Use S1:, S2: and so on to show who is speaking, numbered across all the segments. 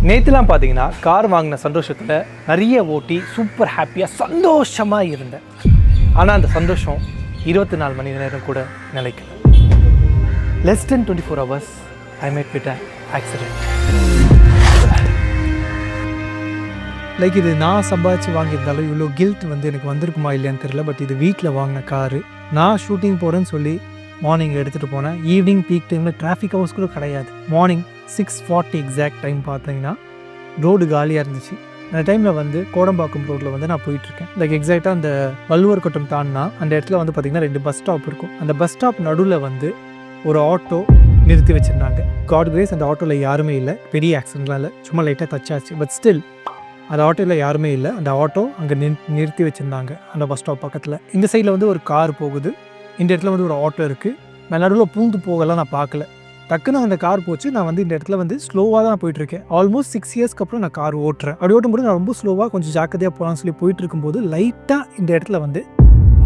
S1: நேற்றுலாம் பார்த்தீங்கன்னா கார் வாங்கின சந்தோஷத்தில் நிறைய ஓட்டி சூப்பர் ஹாப்பியாக சந்தோஷமாக இருந்தேன். ஆனால் அந்த சந்தோஷம் 24 மணி நேரம் கூட நிலைக்கல. less than 24 hours I met with an accident. Like இது நான் சம்பாதிச்சு வாங்கியிருந்தாலும் இவ்வளோ கில்ட் வந்து எனக்கு வந்திருக்குமா இல்லையான்னு தெரியல. பட் இது வீட்டில் வாங்கின காரு. நான் ஷூட்டிங் போகிறேன்னு சொல்லி மார்னிங் எடுத்துகிட்டு போனேன். ஈவினிங் பீக் டைமில் டிராஃபிக் ஹவர்ஸ் கூட கிடையாது. மார்னிங் 6:40 எக்ஸாக்ட் டைம் பார்த்தீங்கன்னா ரோடு காலியாக இருந்துச்சு. அந்த டைமில் வந்து கோடம்பாக்கம் ரோட்டில் வந்து நான் போயிட்டுருக்கேன். லைக் எக்ஸாக்டாக அந்த வள்ளுவர் கோட்டம் தாண்டினா அந்த இடத்துல வந்து பார்த்திங்கன்னா 2 பஸ் ஸ்டாப் இருக்கும். அந்த பஸ் ஸ்டாப் நடுவில் வந்து ஒரு ஆட்டோ நிறுத்தி வச்சுருந்தாங்க. காட் கிரேஸ் அந்த ஆட்டோவில் யாருமே இல்லை. பெரிய ஆக்சிடென்ட்லாம் இல்லை, சும்மா லைட்டாக தச்சாச்சு. பட் ஸ்டில் அந்த ஆட்டோவில் யாருமே இல்லை. அந்த ஆட்டோ அங்கே நிறுத்தி வச்சுருந்தாங்க அந்த பஸ் ஸ்டாப் பக்கத்தில். இந்த சைடில் வந்து ஒரு கார் போகுது, இந்த இடத்துல வந்து ஒரு ஆட்டோ இருக்குது. நான் நடுவில் பூந்து போகலாம் நான் பார்க்கல. டக்குன்னு அந்த கார் போச்சு. நான் வந்து இந்த இடத்துல வந்து ஸ்லோவாக தான் போயிட்டுருக்கேன். ஆல்மோஸ்ட் 6 இயர்ஸ்க்கு அப்புறம் நான் கார் ஓட்டுறேன். அப்படி ஓட்டும்போது நான் ரொம்ப ஸ்லோவாக கொஞ்சம் ஜாக்கிரதையாக போகலான்னு சொல்லி போயிட்டு இருக்கும்போது லைட்டாக இந்த இடத்துல வந்து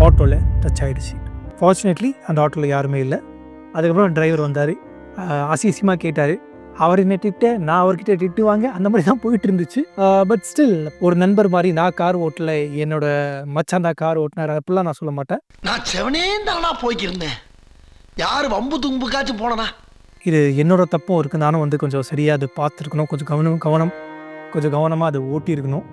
S1: ஆட்டோவில் டச் ஆகிடுச்சு. ஃபார்ச்சுனேட்லி அந்த ஆட்டோவில் யாருமே இல்லை. அதுக்கப்புறம் டிரைவர் வந்தார், அசியமாக கேட்டார். அவர் என்ன திட்ட, நான் அவர்கிட்ட திட்டுவாங்க, அந்த மாதிரி தான் போயிட்டு இருந்துச்சு. பட் ஸ்டில் ஒரு நண்பர் மாதிரி நான் கார் ஓட்டலை, என்னோட மச்சான் தான் கார் ஓட்டினார் அப்படிலாம் நான் சொல்ல மாட்டேன்.
S2: நான் செவனே தானா போய்க்கிருந்தேன், யார் வம்பு தும்புக்காச்சும் போனனா. இது
S1: என்னோட தப்பும் இருக்குது. நானும் வந்து கொஞ்சம் சரியாக அது பார்த்துருக்கணும், கொஞ்சம் கொஞ்சம் கவனமாக அதை ஓட்டியிருக்கணும்.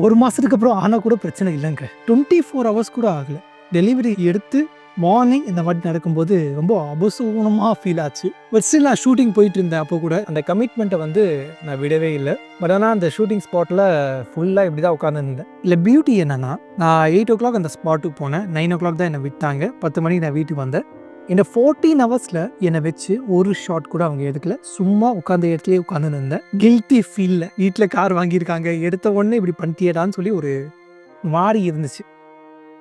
S1: ஒரு மாதத்துக்கு அப்புறம் ஆனால் கூட பிரச்சனை இல்லைங்க. 24 hours கூட ஆகலை. டெலிவரி எடுத்து மார்னிங் இந்த மாதிரி நடக்கும்போது ரொம்ப அபசூனமாக ஃபீல் ஆச்சு. பட் ஸ்டில் நான் ஷூட்டிங் போயிட்டு இருந்தேன். அப்போ கூட அந்த கமிட்மெண்ட்டை வந்து நான் விடவே இல்லை. பட் ஆனால் அந்த ஷூட்டிங் ஸ்பாட்டில் ஃபுல்லாக இப்படி தான் உட்காந்துருந்தேன். இல்லை பியூட்டி என்னென்னா, நான் 8 o'clock அந்த ஸ்பாட்டுக்கு போனேன். 9 o'clock தான் என்னை விட்டாங்க. 10 மணிக்கு நான் வீட்டுக்கு வந்தேன். இந்த 14 ஹவர்ஸில் என்னை வச்சு ஒரு ஷாட் கூட அவங்க எடுக்கல. சும்மா உட்காந்த இடத்துலேயே உட்காந்து இருந்தேன். கில்ட்டி ஃபீலில் வீட்டில் கார் வாங்கியிருக்காங்க, எடுத்த உடனே இப்படி பண்ணிட்டியடான்னு சொல்லி ஒரு மாறி இருந்துச்சு.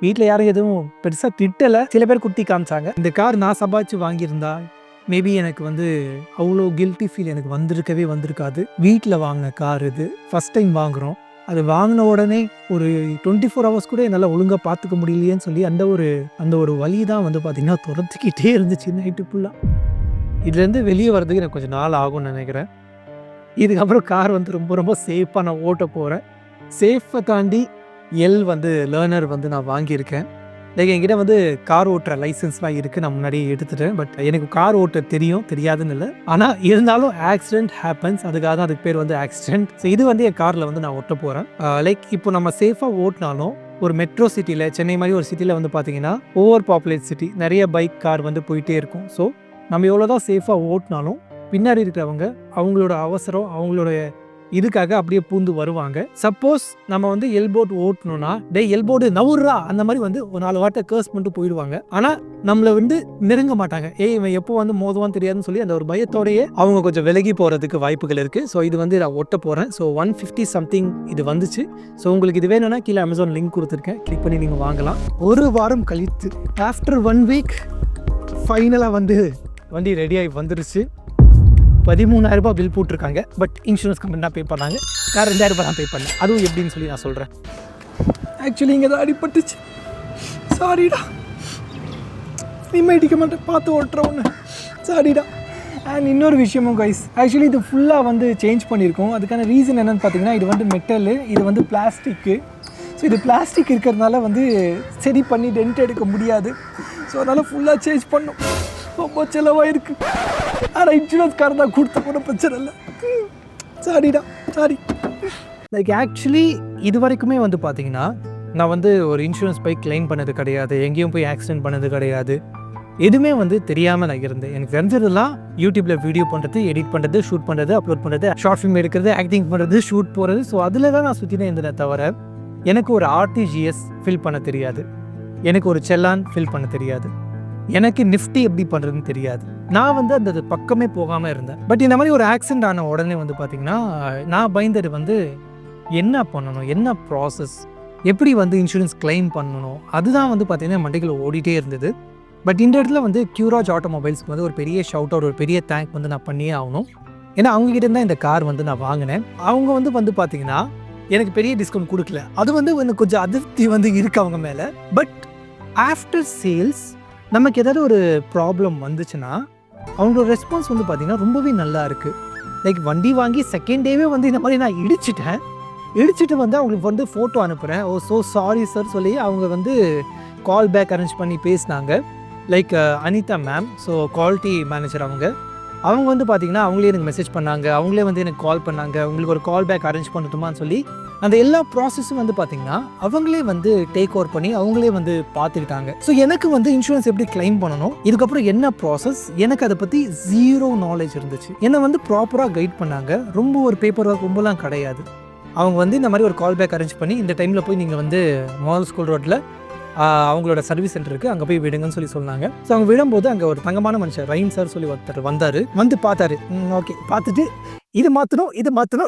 S1: வீட்டில் யாரும் எதுவும் பெருசாக திட்டலை, சில பேர் குத்தி காமிச்சாங்க. இந்த கார் நான் சம்பாதிச்சு வாங்கியிருந்தா மேபி எனக்கு வந்து அவ்வளோ கில்ட்டி ஃபீல் எனக்கு வந்திருக்காது. வீட்டில் வாங்கின கார் இது, ஃபஸ்ட் டைம் வாங்குகிறோம். அது வாங்கின உடனே ஒரு 24 hours கூட என்னால் ஒழுங்காக பார்த்துக்க முடியலையேன்னு சொல்லி அந்த ஒரு வலி தான் வந்து பார்த்திங்கன்னா துரத்துக்கிட்டே இருந்துச்சு நைட்டு ஃபுல்லாக. இதுலேருந்து வெளியே வர்றதுக்கு எனக்கு கொஞ்சம் நாள் ஆகும்னு நினைக்கிறேன். இதுக்கப்புறம் கார் வந்து ரொம்ப ரொம்ப சேஃபாக நான் ஓட்ட போகிறேன். சேஃபை தாண்டி வந்து லேர்னர் வந்து நான் வாங்கியிருக்கேன். லைக் என்கிட்ட வந்து கார் ஓட்டுற லைசன்ஸ்லாம் இருக்குது, நான் முன்னாடியே எடுத்துட்டேன். பட் எனக்கு கார் ஓட்ட தெரியாதுன்னு இல்லை. ஆனால் இருந்தாலும் ஆக்சிடென்ட் ஹேப்பன்ஸ், அதுக்கு பேர் வந்து ஆக்சிடென்ட். ஸோ இது வந்து என் காரில் வந்து நான் ஓட்ட போகிறேன். லைக் இப்போ நம்ம சேஃபாக ஓட்டினாலும் ஒரு மெட்ரோ சிட்டியில், சென்னை மாதிரி ஒரு சிட்டியில் வந்து பார்த்திங்கன்னா ஓவர் பாப்புலேட் சிட்டி, நிறைய பைக் கார் வந்து போயிட்டே இருக்கும். ஸோ நம்ம எவ்வளோ தான் சேஃபாக ஓட்டினாலும் பின்னாடி இருக்கிறவங்க அவங்களோட அவசரம், அவங்களோட இதுக்காக அப்படியே பூந்து வருவாங்க. சப்போஸ் நம்ம வந்து எல்போர்ட் ஓட்டணும்னா எல்போர்டு நவுறா அந்த மாதிரி வந்து ஒரு 4 வார்த்தை கேர்ஸ் பண்ணிட்டு போயிடுவாங்க. ஆனால் நம்மளை வந்து நெருங்க மாட்டாங்க. இவன் எப்போ வந்து மோதுவான்னு தெரியாதுன்னு சொல்லி அந்த ஒரு பயத்தோடையே அவங்க கொஞ்சம் விலகி போகிறதுக்கு வாய்ப்புகள் இருக்குது. ஸோ இது வந்து நான் ஒட்ட போகிறேன். ஸோ 150 something இது வந்துச்சு. ஸோ உங்களுக்கு இது வேணும்னா கீழே அமேசான் லிங்க் கொடுத்துருக்கேன், கிளிக் பண்ணி நீங்கள் வாங்கலாம். ஒரு வாரம் கழித்து ஆஃப்டர் 1 week ஃபைனலாக வந்து வண்டி ரெடியாகி வந்துருச்சு. 13,000 ரூபாய் பில் போட்டிருக்காங்க. பட் இன்சூரன்ஸ் கம்பெனி தான் பே பண்ணாங்க. நான் 2,000 ரூபாய் தான் பே பண்ணேன். அதுவும் எப்படின்னு சொல்லி நான் சொல்கிறேன். ஆக்சுவலி இங்கே தான் அடிபட்டுச்சு, சாரிடா. இனிமேல் அடிக்க மாட்டேன், பார்த்து ஓட்டுற ஒன்று, சாரிடா. அண்ட் இன்னொரு விஷயமும் கைஸ், ஆக்சுவலி இது ஃபுல்லாக வந்து சேஞ்ச் பண்ணியிருக்கோம். அதுக்கான ரீசன் என்னென்னு பார்த்தீங்கன்னா, இது வந்து மெட்டலு, இது வந்து பிளாஸ்டிக்கு. ஸோ இது பிளாஸ்டிக் இருக்கிறதுனால வந்து சரி பண்ணி டென்ட் எடுக்க முடியாது. ஸோ அதனால் ஃபுல்லாக சேஞ்ச் பண்ணோம். ரொம்ப செலவாக இருக்குது. ஆனால் இன்சூரன்ஸ் கார் தான் கொடுத்த போன பிரச்சனை இல்லை. சாரிடா, சாரி. லைக் ஆக்சுவலி இது வரைக்குமே வந்து பார்த்தீங்கன்னா நான் வந்து ஒரு இன்சூரன்ஸ் போய் கிளைம் பண்ணது கிடையாது, எங்கேயும் போய் ஆக்சிடென்ட் பண்ணது கிடையாது. எதுவுமே வந்து தெரியாமல் நான் இருந்தேன். எனக்கு தெரிஞ்சதெல்லாம் யூடியூப்பில் வீடியோ பண்ணுறது, எடிட் பண்ணுறது, ஷூட் பண்ணுறது, அப்லோட் பண்ணுறது, ஷார்ட் ஃபிலிம் எடுக்கிறது, ஆக்டிங் பண்ணுறது, ஷூட் போகிறது. ஸோ அதில் தான் நான் சுற்றினே இருந்தேனே தவிர எனக்கு ஒரு RTGS ஃபில் பண்ண தெரியாது, எனக்கு ஒரு செல்லான் ஃபில் பண்ண தெரியாது, எனக்கு நிஃப்டி எப்படி பண்ணுறதுன்னு தெரியாது. நான் வந்து அந்த பக்கமே போகாமல் இருந்தேன். பட் இந்த மாதிரி ஒரு ஆக்சிடென்ட் ஆன உடனே வந்து பார்த்திங்கன்னா நான் பயந்தது வந்து என்ன பண்ணணும், என்ன ப்ராசஸ், எப்படி வந்து இன்சூரன்ஸ் கிளைம் பண்ணணும், அதுதான் வந்து பார்த்திங்கன்னா மண்டைக்குள்ள ஓடிட்டே இருந்தது. பட் இந்த இடத்துல வந்து க்யூராஜ் ஆட்டோமொபைல்ஸ்க்கு வந்து ஒரு பெரிய ஷவுட் அவுட், ஒரு பெரிய தேங்க் வந்து நான் பண்ணியே ஆகணும். ஏன்னா அவங்ககிட்ட இருந்தால் இந்த கார் வந்து நான் வாங்கினேன். அவங்க வந்து பார்த்திங்கன்னா எனக்கு பெரிய டிஸ்கவுண்ட் கொடுக்கல. அது வந்து எனக்கு கொஞ்சம் அதிருப்தி வந்து இருக்குது அவங்க மேலே. பட் ஆஃப்டர் சேல்ஸ் நமக்கு ஏதாவது ஒரு ப்ராப்ளம் வந்துச்சுன்னா அவங்களோட ரெஸ்பான்ஸ் வந்து பார்த்திங்கன்னா ரொம்பவே நல்லா இருக்குது. லைக் வண்டி வாங்கி செகண்ட் டேவே வந்து இந்த மாதிரி நான் இடிச்சிட்டு வந்து அவங்களுக்கு வந்து ஃபோட்டோ அனுப்புகிறேன். ஓ ஸோ சாரி சார் சொல்லி அவங்க வந்து கால் பேக் அரேஞ்ச் பண்ணி பேசினாங்க. Like Anita ma'am, so quality manager அவங்க வந்து பார்த்திங்கன்னா அவங்களே எனக்கு மெசேஜ் பண்ணாங்க, அவங்களே வந்து எனக்கு கால் பண்ணாங்க, உங்களுக்கு ஒரு கால் பேக் அரேஞ்ச் பண்ணட்டுமான்னு சொல்லி அந்த எல்லா ப்ராசஸும் வந்து பார்த்திங்கன்னா அவங்களே வந்து டேக் ஓவர் பண்ணி அவங்களே வந்து பார்த்துக்கிட்டாங்க. ஸோ எனக்கு வந்து இன்சூரன்ஸ் எப்படி கிளைம் பண்ணணும், இதுக்கப்புறம் என்ன ப்ராசஸ், எனக்கு அதை பற்றி ஜீரோ நாலேஜ் இருந்துச்சு. என்னை வந்து ப்ராப்பராக கைட் பண்ணாங்க. ரொம்ப ஒரு பேப்பர் ஒர்க் ரொம்பலாம் கிடையாது. அவங்க வந்து இந்த மாதிரி ஒரு கால் பேக் அரேஞ்ச் பண்ணி இந்த டைமில் போய் நீங்கள் வந்து மாடல் ஸ்கூல் ரோட்டில் அவங்களோட சர்வீஸ் சென்டர் இருக்குது, அங்கே போய் விடுங்கன்னு சொல்லி சொன்னாங்க. ஸோ அவங்க விடும்போது அங்கே ஒரு தங்கமான மனுஷன் ரஹீம் சார் சொல்லி ஒருத்தர் வந்தார். வந்து பார்த்தாரு. ஓகே பார்த்துட்டு இது மாற்றணும்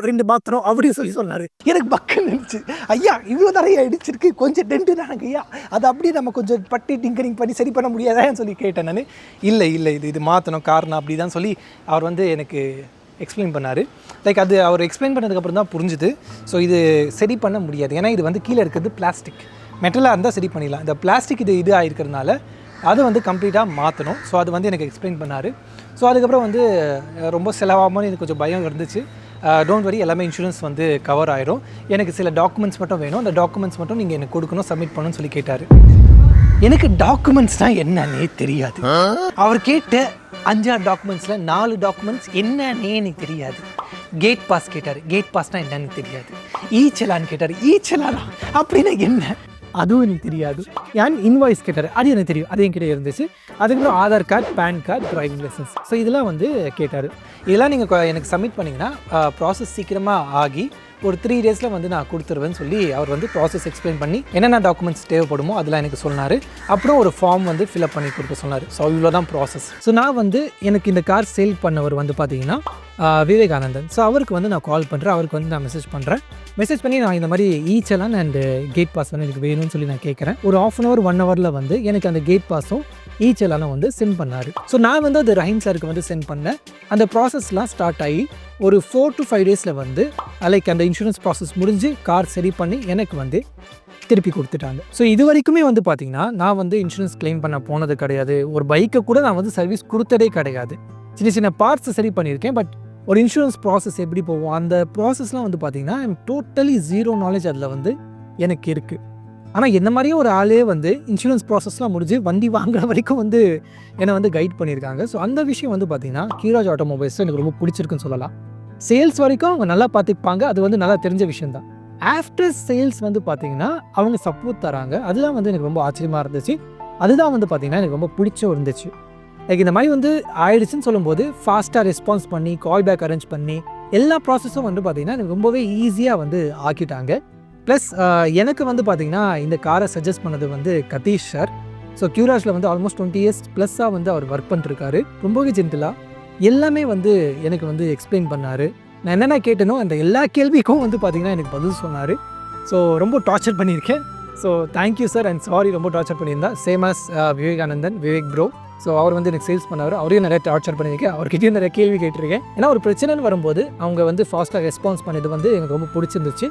S1: 2 மாற்றணும் அப்படின்னு சொல்லி சொன்னார். எனக்கு பக்கம் இருந்துச்சு. ஐயா இவ்வளோ நிறைய இடிச்சிருக்கு, கொஞ்சம் டென்ட்டு தானங்க ஐயா, அதை அப்படியே நம்ம கொஞ்சம் பட்டி டிங்கரிங் பண்ணி சரி பண்ண முடியாதான்னு சொல்லி கேட்டேன் நான். இல்லை இது மாற்றணும் காரணம் அப்படி தான் சொல்லி அவர் வந்து எனக்கு எக்ஸ்பிளைன் பண்ணார். லைக் அது அவர் எக்ஸ்பிளைன் பண்ணதுக்கப்புறம் தான் புரிஞ்சுது. ஸோ இது சரி பண்ண முடியாது, ஏன்னா இது வந்து கீழே இருக்கிறது பிளாஸ்டிக், மெட்டலாக இருந்தால் சரி பண்ணிடலாம். இந்த பிளாஸ்டிக் இது ஆகிருக்கிறதுனால அதை வந்து கம்ப்ளீட்டாக மாற்றணும். ஸோ அது வந்து எனக்கு எக்ஸ்பிளைன் பண்ணார். ஸோ அதுக்கப்புறம் வந்து ரொம்ப செலவாகாமல் எனக்கு கொஞ்சம் பயம் இருந்துச்சு. டோன்ட் வரி, எல்லாமே இன்சூரன்ஸ் வந்து கவர் ஆயிரும், எனக்கு சில டாக்குமெண்ட்ஸ் மட்டும் வேணும், அந்த டாக்குமெண்ட்ஸ் மட்டும் நீங்கள் எனக்கு கொடுக்கணும், சப்மிட் பண்ணணும்னு சொல்லி கேட்டார். எனக்கு டாக்குமெண்ட்ஸ்னால் என்னன்னே தெரியாது. அவர் கேட்ட 5-6 டாக்குமெண்ட்ஸில் 4 டாக்குமெண்ட்ஸ் என்னன்னே எனக்கு தெரியாது. கேட் பாஸ் கேட்டார், கேட் பாஸ்னால் என்னன்னு தெரியாது. ஈச்சலான்னு கேட்டார், ஈச்சலானா அப்படின்னா என்ன அதுவும் எனக்கு தெரியாது. ஏன் இன்வாய்ஸ் கேட்டார், அது எனக்கு தெரியும், அது என்கிட்ட இருந்துச்சு. அதுக்கப்புறம் Aadhaar card, PAN card, driving licence, so இதெல்லாம் வந்து கேட்டார். இதெல்லாம் நீங்கள் எனக்கு சப்மிட் பண்ணிங்கன்னா ப்ராசஸ் சீக்கிரமாக ஆகி ஒரு 3 டேஸில் வந்து நான் கொடுத்துருவேன்னு சொல்லி அவர் வந்து ப்ராசஸ் எக்ஸ்பிளைன் பண்ணி என்னென்ன டாக்குமெண்ட்ஸ் தேவைப்படுமோ அதெல்லாம் எனக்கு சொன்னார். அப்புறம் ஒரு ஃபார்ம் வந்து ஃபில்அப் பண்ணி கொடுக்க சொன்னார். ஸோ இவ்வளோ தான் ப்ராசஸ். ஸோ நான் வந்து எனக்கு இந்த கார் சேல் பண்ணவர் வந்து பார்த்தீங்கன்னா விவேகானந்தன். ஸோ அவருக்கு வந்து நான் கால் பண்ணுறேன், அவருக்கு வந்து நான் மெசேஜ் பண்ணி நான் இந்த மாதிரி ஈச்சலான் அண்டு கேட் பாஸ் வந்து எனக்கு வேணும்னு சொல்லி நான் கேட்குறேன். ஒரு 1/2 1 ஹவரில் வந்து எனக்கு அந்த கேட் பாஸும் ஈச்சலானும் வந்து சென்ட் பண்ணார். ஸோ நான் வந்து அது ரஹீம் சாருக்கு வந்து சென்ட் பண்ணேன். அந்த ப்ராசஸ்லாம் ஸ்டார்ட் ஆகி ஒரு 4 to 5 டேஸில் வந்து லைக் அந்த இன்சூரன்ஸ் ப்ராசஸ் முடிஞ்சு கார் சரி பண்ணி எனக்கு வந்து திருப்பி கொடுத்துட்டாங்க. ஸோ இது வரைக்குமே வந்து பார்த்திங்கன்னா நான் வந்து இன்சூரன்ஸ் கிளைம் பண்ண போனது கிடையாது. ஒரு பைக்கை கூட நான் வந்து சர்வீஸ் கொடுத்ததே கிடையாது. சின்ன பார்ட்ஸ் சரி பண்ணியிருக்கேன். பட் ஒரு இன்சூரன்ஸ் ப்ராசஸ் எப்படி போகும், அந்த ப்ராசஸ்லாம் வந்து பார்த்திங்கன்னா டோட்டலி ஜீரோ நாலேஜ் அதில் வந்து எனக்கு இருக்குது. ஆனால் என்ன மாதிரியே ஒரு ஆளே வந்து இன்சூரன்ஸ் ப்ராசஸ்லாம் முடிஞ்சு வண்டி வாங்குற வரைக்கும் வந்து என்னை வந்து கைட் பண்ணியிருக்காங்க. ஸோ அந்த விஷயம் வந்து பார்த்திங்கன்னா கீராஜ் ஆட்டோமொபைல்ஸ் எனக்கு ரொம்ப பிடிச்சிருக்குன்னு சொல்லலாம். சேல்ஸ் வரைக்கும் அவங்க நல்லா பார்த்துப்பாங்க, அது வந்து நல்லா தெரிஞ்ச விஷயம் தான். ஆஃப்டர் சேல்ஸ் வந்து பார்த்திங்கன்னா அவங்க சப்போர்ட் தராங்க, அதெல்லாம் வந்து எனக்கு ரொம்ப ஆச்சரியமாக இருந்துச்சு. அதுதான் வந்து பார்த்திங்கன்னா எனக்கு ரொம்ப பிடிச்சும் இருந்துச்சு. லைக் இந்த மாதிரி வந்து ஆயிடுச்சுன்னு சொல்லும்போது ஃபாஸ்ட்டாக ரெஸ்பான்ஸ் பண்ணி கால் பேக் அரேஞ்ச் பண்ணி எல்லா ப்ராசஸும் வந்து பார்த்திங்கன்னா எனக்கு ரொம்பவே ஈஸியாக வந்து ஆக்கிட்டாங்க. ப்ளஸ் எனக்கு வந்து பார்த்திங்கன்னா இந்த காரை சஜஸ்ட் பண்ணது வந்து கதீஷ் சார். ஸோ கியூராஜில் வந்து ஆல்மோஸ்ட் 20 years ப்ளஸ்ஸாக வந்து அவர் ஒர்க் பண்ணிருக்காரு. ரொம்பவே ஜென்டிலாக எல்லாமே வந்து எனக்கு வந்து எக்ஸ்பிளைன் பண்ணார். நான் என்னென்ன கேட்டனோ அந்த எல்லா கேள்விக்கும் வந்து பார்த்திங்கன்னா எனக்கு பதில் சொன்னார். ஸோ ரொம்ப டார்ச்சர் பண்ணியிருக்கேன். So thank you sir and sorry ரொம்ப டார்ச்சர் பண்ணியிருந்தா. Same as Vivekanandan, Vivek bro. So அவர் வந்து எனக்கு சேல்ஸ் பண்ணார், அவரையும் நிறைய டார்ச்சர் பண்ணியிருக்கேன், அவர்கிட்டையும் நிறைய கேள்வி கேட்டிருக்கேன். ஏன்னா ஒரு பிரச்சனைன்னு வரும்போது அவங்க வந்து ஃபாஸ்ட்டாக ரெஸ்பான்ஸ் பண்ணது வந்து எனக்கு ரொம்ப பிடிச்சிருந்துச்சு.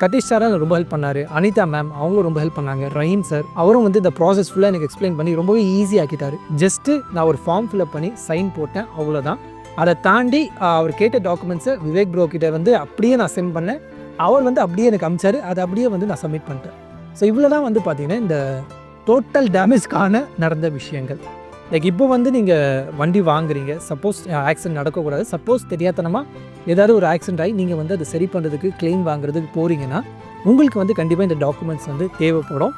S1: கதீஷ் சார் ரொம்ப ஹெல்ப் பண்ணார். அனிதா மேம் அவங்களும் ரொம்ப ஹெல்ப் பண்ணாங்க. ரஹீம் சார் அவரும் வந்து இந்த ப்ராசஸ் ஃபுல்லாக எனக்கு எக்ஸ்பிளைன் பண்ணி ரொம்பவே ஈஸி ஆக்கிட்டார். ஜஸ்ட்டு நான் ஒரு ஃபார்ம் ஃபில்அப் பண்ணி சைன் போட்டேன், அவ்வளோதான். அதை தாண்டி அவர் கேட்ட டாக்குமெண்ட்ஸை விவேக் ப்ரோ கிட்ட வந்து அப்படியே நான் சென்ட் பண்ணேன். அவர் வந்து அப்படியே எனக்கு அனுப்பிச்சார், அதை அப்படியே வந்து நான் சப்மிட் பண்ணிட்டேன். ஸோ இவ்வளோ தான் வந்து பார்த்திங்கன்னா இந்த டோட்டல் டேமேஜ்க்கான நடந்த விஷயங்கள். லைக் இப்போ வந்து நீங்கள் வண்டி வாங்குறீங்க, சப்போஸ் ஆக்சிடென்ட் நடக்கக்கூடாது, சப்போஸ் தெரியாதனமாக ஏதாவது ஒரு ஆக்சிடென்ட் ஆகி நீங்கள் வந்து அதை சரி பண்ணுறதுக்கு கிளைம் வாங்குறதுக்கு போகிறீங்கன்னா உங்களுக்கு வந்து கண்டிப்பாக இந்த டாக்குமெண்ட்ஸ் வந்து தேவைப்படும்.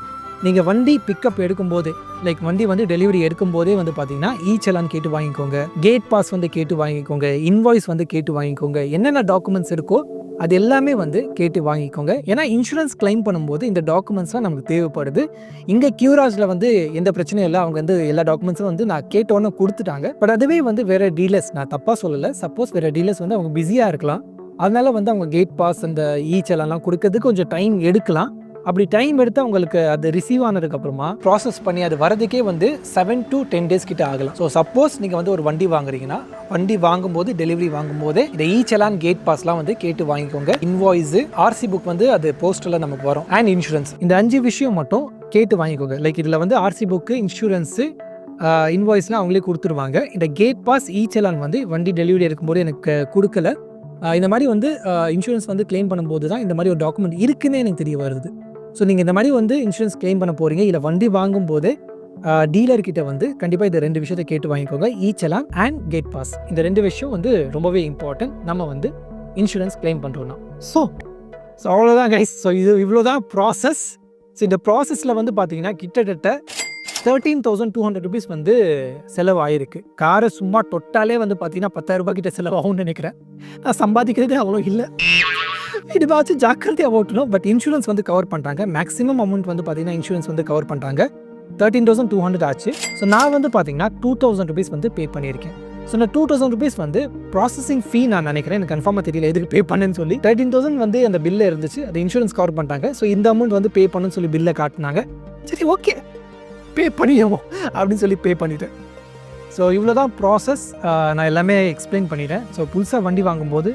S1: நீங்கள் வண்டி பிக்கப் எடுக்கும்போதே லைக் வண்டி வந்து டெலிவரி எடுக்கும்போதே வந்து பார்த்தீங்கன்னா ஈச்சலான் கேட்டு வாங்கிக்கோங்க, கேட் பாஸ் வந்து கேட்டு வாங்கிக்கோங்க, இன்வாய்ஸ் வந்து கேட்டு வாங்கிக்கோங்க, என்னென்ன டாக்குமெண்ட்ஸ் இருக்கோ அது எல்லாமே வந்து கேட்டு வாங்கிக்கோங்க. ஏன்னா இன்சூரன்ஸ் கிளைம் பண்ணும்போது இந்த டாக்குமெண்ட்ஸ்லாம் நமக்கு தேவைப்படுது. இங்கே கியூராஜில் வந்து எந்த பிரச்சனையும் இல்லை, அவங்க வந்து எல்லா டாக்குமெண்ட்ஸும் வந்து நான் கேட்டோன்னு கொடுத்துட்டாங்க. பட் அதுவே வந்து வேறு டீலர்ஸ், நான் தப்பாக சொல்லலை, சப்போஸ் வேறு டீலர்ஸ் வந்து அவங்க பிஸியாக இருக்கலாம், அதனால வந்து அவங்க கேட் பாஸ் அந்த ஈச்சலாம் கொடுக்கறதுக்கு கொஞ்சம் டைம் எடுக்கலாம். அப்படி டைம் எடுத்து அவங்களுக்கு அது ரிசீவ் ஆனதுக்கப்புறமா ப்ராசஸ் பண்ணி அது வரதுக்கே வந்து 7 to 10 days கிட்ட ஆகலாம். ஸோ சப்போஸ் நீங்கள் வந்து ஒரு வண்டி வாங்குறீங்கன்னா வண்டி வாங்கும்போது டெலிவரி வாங்கும்போதே இந்த ஈச்சலான் கேட் பாஸ்லாம் வந்து கேட்டு வாங்கிக்கோங்க. இன்வாய்ஸு, ஆர்சி புக் வந்து அது போஸ்டரில் நமக்கு வரும், அண்ட் இன்சூரன்ஸ், இந்த 5 விஷயம் மட்டும் கேட்டு வாங்கிக்கோங்க. லைக் இதில் வந்து ஆர்சி புக்கு, இன்சூரன்ஸு, இன்வாய்ஸ்லாம் அவங்களே கொடுத்துருவாங்க. இந்த கேட் பாஸ் செலான் வந்து வண்டி டெலிவரி இருக்கும்போது எனக்கு கொடுக்கல. இந்த மாதிரி வந்து இன்சூரன்ஸ் வந்து கிளைம் பண்ணும்போது தான் இந்த மாதிரி ஒரு டாக்குமெண்ட் இருக்குன்னே எனக்கு தெரிய வருது. ஸோ நீங்கள் இந்த மாதிரி வந்து இன்சூரன்ஸ் கிளைம் பண்ண போகிறீங்க, இல்லை வண்டி வாங்கும்போது டீலர்கிட்ட வந்து கண்டிப்பாக இந்த 2 விஷயத்தை கேட்டு வாங்கிக்கோங்க. Challan and gate pass. இந்த 2 விஷயம் வந்து ரொம்பவே இம்பார்ட்டன்ட் நம்ம வந்து இன்சூரன்ஸ் கிளைம் பண்ணுறோன்னா. ஸோ அவ்வளோதான் கைஸ். ஸோ இவ்வளோ தான் ப்ராசஸ். ஸோ இந்த ப்ராசஸில் வந்து பார்த்தீங்கன்னா கிட்டத்தட்ட 13,200 rupees வந்து செலவாயிருக்கு. காரை சும்மா தொட்டாலே வந்து பார்த்தீங்கன்னா 10,000 ரூபாய் கிட்ட செலவாகும்னு நினைக்கிறேன். நான் சம்பாதிக்கிறதே அவ்வளோ இல்லை. இதுவாச்சும் ஜாக்கிரதையாக ஓட்டணும். பட் இன்சூரன்ஸ் வந்து கவர் பண்ணுறாங்க. மேக்ஸிமம் அமௌண்ட் வந்து பார்த்தீங்கன்னா இன்சூரன்ஸ் வந்து கவர் பண்ணுறாங்க. 13,200 ஆச்சு. ஸோ நான் வந்து பார்த்தீங்கன்னா 2,000 rupees வந்து பே பண்ணியிருக்கேன். ஸோ இந்த 2,000 rupees வந்து ப்ராசஸிங் ஃபீ நான் நினைக்கிறேன். எனக்கு கன்ஃபார்மாக தெரியல எதுக்கு பே பண்ணுன்னு சொல்லி. 13,000 வந்து அந்த பில்லில் இருந்துச்சு, அது இன்சூரன்ஸ் கவர் பண்ணிட்டாங்க. ஸோ இந்த அமௌண்ட் வந்து பே பண்ணுன்னு சொல்லி பில்லை காட்டினாங்க. சரி ஓகே பே பண்ணிடுவோம் அப்படின்னு சொல்லி பே பண்ணிட்டேன். ஸோ இவ்வளோ தான் ப்ராசஸ். நான் எல்லாமே எக்ஸ்பிளைன் பண்ணிட்டேன். ஸோ புதுசாக வண்டி வாங்கும்போது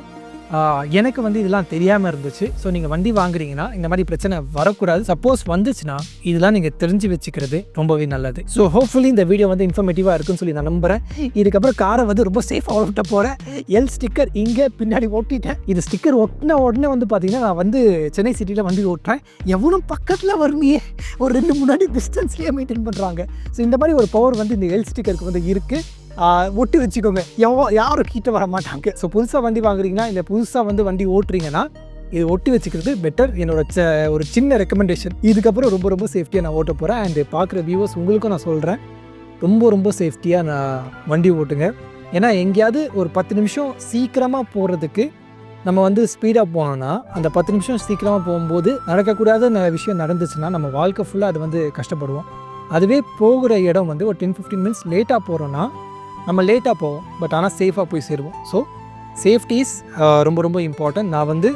S1: எனக்கு வந்து இதெல்லாம் தெரியாமல் இருந்துச்சு. ஸோ நீங்கள் வண்டி வாங்குறீங்கன்னா இந்த மாதிரி பிரச்சனை வரக்கூடாது. சப்போஸ் வந்துச்சுன்னா இதெல்லாம் நீங்கள் தெரிஞ்சு வச்சுக்கிறது ரொம்பவே நல்லது. ஸோ ஹோப்ஃபுல்லி இந்த வீடியோ வந்து இன்ஃபர்மேட்டிவாக இருக்குன்னு சொல்லி நான் நம்புகிறேன். இதுக்கப்புறம் காரை வந்து ரொம்ப சேஃபாக ஓட்ட போகிறேன். ஸ்டிக்கர் இங்கே பின்னாடி ஓட்டிட்டேன். இது ஸ்டிக்கர் ஒட்டின உடனே வந்து பார்த்தீங்கன்னா நான் வந்து சென்னை சிட்டியில் வண்டி ஓட்டுறேன். எவ்வளோ பக்கத்தில் வருமையே, ஒரு 2 முன்னாடி டிஸ்டன்ஸ்லேயே மெயின்டைன் பண்ணுறாங்க. ஸோ இந்த மாதிரி ஒரு பவர் வந்து இந்த ஸ்டிக்கருக்கு வந்து இருக்குது. ஒட்டி வச்சுக்கோங்க, யாரும் கிட்ட வர மாட்டாங்க. ஸோ புதுசாக வண்டி வாங்குறீங்கன்னா இல்லை புதுசாக வந்து வண்டி ஓட்டுறீங்கன்னா இது ஒட்டி வச்சுக்கிறது பெட்டர். என்னோட ஒரு சின்ன ரெக்கமெண்டேஷன். இதுக்கப்புறம் ரொம்ப ரொம்ப சேஃப்டியாக நான் ஓட்ட போகிறேன். அண்ட் பார்க்குற வியூவர்ஸ் உங்களுக்கும் நான் சொல்கிறேன், ரொம்ப சேஃப்டியாக நான் வண்டி ஓட்டுங்க. ஏன்னா எங்கேயாவது ஒரு 10 நிமிஷம் சீக்கிரமாக போகிறதுக்கு நம்ம வந்து ஸ்பீடாக போனோன்னா அந்த 10 நிமிஷம் சீக்கிரமாக போகும்போது நடக்கக்கூடாத விஷயம் நடந்துச்சுன்னா நம்ம வாழ்க்கை ஃபுல்லாக அது வந்து கஷ்டப்படுவோம். அதுவே போகிற இடம் வந்து ஒரு 10-15 மினிட்ஸ் லேட்டாக போகிறோன்னா நம்ம லேட்டாக போவோம், பட் ஆனால் சேஃபாக போய் சேருவோம். ஸோ சேஃப்டி இஸ் ரொம்ப இம்பார்ட்டன்ட். நான் வந்து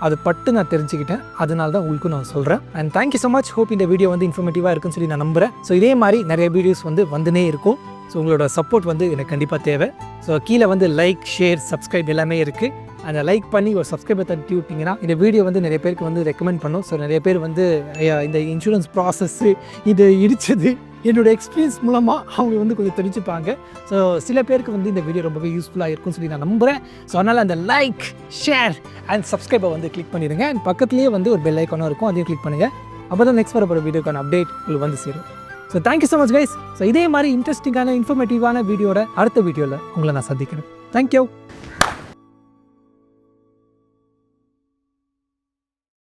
S1: அது நான் தெரிஞ்சுக்கிட்டேன். அதனால தான் உங்களுக்கும் நான் சொல்கிறேன். And thank you so much. Hope இந்த வீடியோ வந்து இன்ஃபர்மேட்டிவாக இருக்குன்னு சொல்லி நான் நம்புகிறேன். ஸோ இதே மாதிரி நிறைய வீடியோஸ் வந்து வந்துனே இருக்கும். ஸோ உங்களோட சப்போர்ட் வந்து எனக்கு கண்டிப்பாக தேவை. ஸோ கீழே வந்து லைக், ஷேர், சப்ஸ்கிரைப் எல்லாமே இருக்குது. அந்த லைக் பண்ணி ஒரு சப்ஸ்கிரைபை தட்டி விட்டிங்கன்னா இந்த வீடியோ வந்து நிறைய பேருக்கு வந்து ரெக்கமெண்ட் பண்ணும். ஸோ நிறைய பேர் வந்து இந்த இன்சூரன்ஸ் ப்ராசஸ்ஸு இது இடிச்சது என்னோடய எக்ஸ்பீரியன்ஸ் மூலமாக அவங்க வந்து கொஞ்சம் தெரிஞ்சுப்பாங்க. ஸோ சில பேருக்கு வந்து இந்த வீடியோ ரொம்பவே யூஸ்ஃபுல்லாக இருக்கும்னு சொல்லி நான் நம்புகிறேன். ஸோ அதனால் அந்த லைக், ஷேர் அண்ட் சப்ஸ்கிரைபை வந்து கிளிக் பண்ணிடுங்க. அண்ட் பக்கத்துலேயே வந்து ஒரு பெல் ஐக்கானும் இருக்கும், அதையும் கிளிக் பண்ணுங்கள். அப்போ தான் நெக்ஸ்ட் வரப்போகிற வீடியோக்கான அப்டேட் உங்களுக்கு வந்து சேரும். So thank you so much guys. So இதே மாதிரி இன்ட்ரெஸ்டிங்கான இன்ஃபர்மேட்டிவான வீடியோட அடுத்த வீடியோவில் உங்களை நான் சந்திக்கிறேன். தேங்க்யூ.